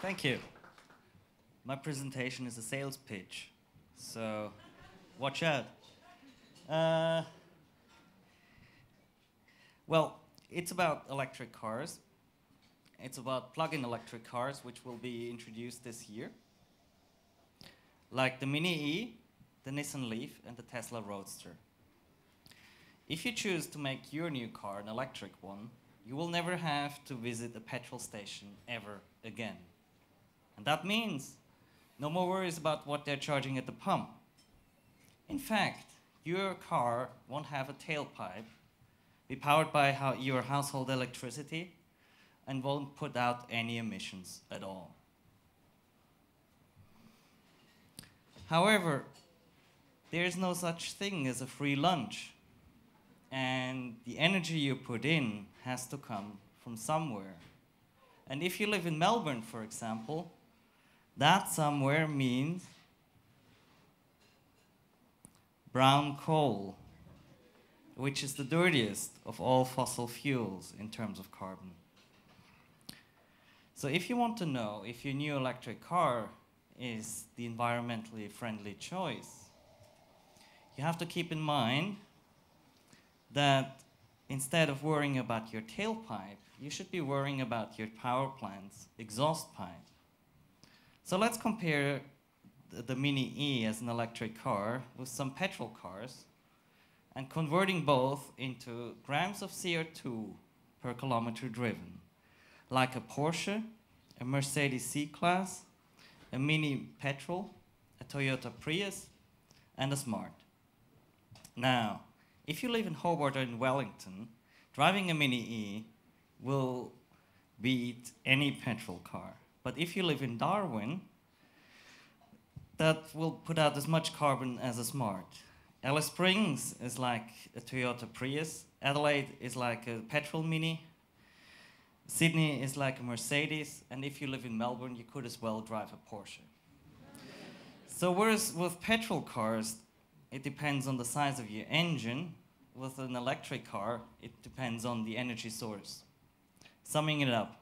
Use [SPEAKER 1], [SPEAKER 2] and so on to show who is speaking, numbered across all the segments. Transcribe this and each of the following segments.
[SPEAKER 1] Thank you. My presentation is a sales pitch, so watch out. Uh, well, it's about electric cars. It's about plug-in electric cars, which will be introduced this year, like the Mini E, the Nissan Leaf, and the Tesla Roadster. If you choose to make your new car an electric one, you will never have to visit a petrol station ever again. And that means no more worries about what they're charging at the pump. In fact, your car won't have a tailpipe, be powered by your household electricity, and won't put out any emissions at all. However, there is no such thing as a free lunch. And the energy you put in has to come from somewhere. And if you live in Melbourne, for example, that somewhere means brown coal, which is the dirtiest of all fossil fuels in terms of carbon. So if you want to know if your new electric car is the environmentally friendly choice, you have to keep in mind that instead of worrying about your tailpipe, you should be worrying about your power plant's exhaust pipe. So let's compare the Mini E as an electric car with some petrol cars and converting both into grams of CO2 per kilometer driven, like a Porsche, a Mercedes C-Class, a Mini Petrol, a Toyota Prius, and a Smart. Now, if you live in Hobart or in Wellington, driving a Mini E will beat any petrol car. But if you live in Darwin, that will put out as much carbon as a Smart. Alice Springs is like a Toyota Prius. Adelaide is like a petrol Mini. Sydney is like a Mercedes. And if you live in Melbourne, you could as well drive a Porsche. So whereas with petrol cars, it depends on the size of your engine, with an electric car, it depends on the energy source. Summing it up,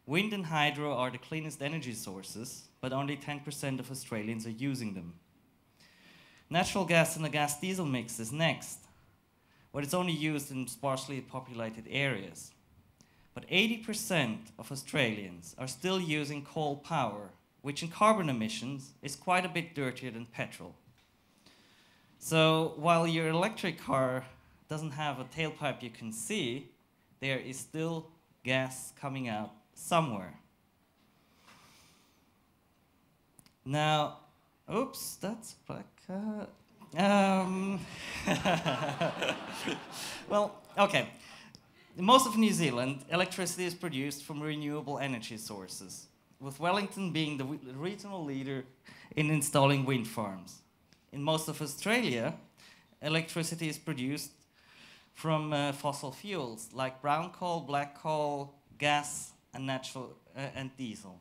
[SPEAKER 1] wind and hydro are the cleanest energy sources, but only 10% of Australians are using them. Natural gas in a gas-diesel mix is next, but it's only used in sparsely populated areas. But 80% of Australians are still using coal power, which in carbon emissions is quite a bit dirtier than petrol. So while your electric car doesn't have a tailpipe you can see, there is still gas coming out somewhere. Now, oops, that's black. Well, okay. In most of New Zealand, electricity is produced from renewable energy sources, with Wellington being the regional leader in installing wind farms. In most of Australia, electricity is produced from fossil fuels like brown coal, black coal, gas, and diesel.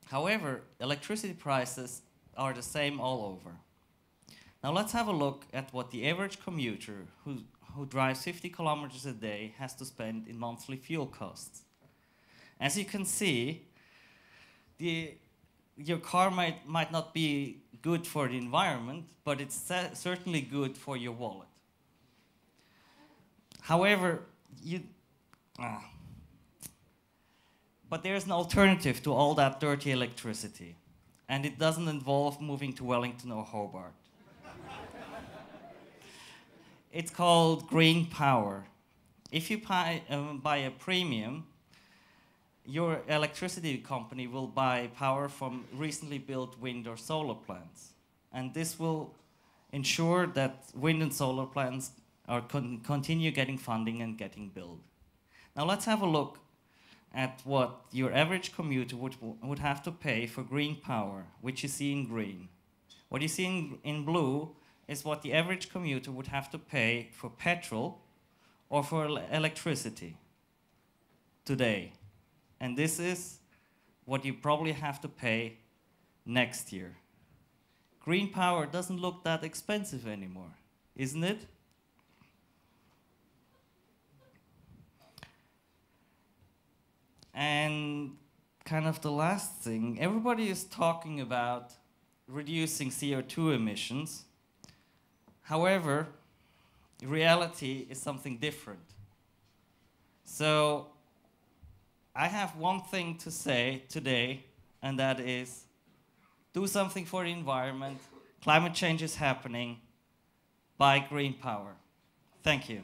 [SPEAKER 1] However, electricity prices are the same all over. Now let's have a look at what the average commuter who drives 50 kilometers a day has to spend in monthly fuel costs. As you can see, your car might not be good for the environment, but it's certainly good for your wallet. However, but there's an alternative to all that dirty electricity, and it doesn't involve moving to Wellington or Hobart. It's called green power. If you buy a premium, your electricity company will buy power from recently built wind or solar plants. And this will ensure that wind and solar plants are continue getting funding and getting built. Now let's have a look at what your average commuter would have to pay for green power, which you see in green. What you see in blue is what the average commuter would have to pay for petrol or for electricity today. And this is what you probably have to pay next year. Green power doesn't look that expensive anymore, isn't it? And kind of the last thing. Everybody is talking about reducing CO2 emissions. However, reality is something different. So I have one thing to say today, and that is do something for the environment. Climate change is happening. Buy green power. Thank you.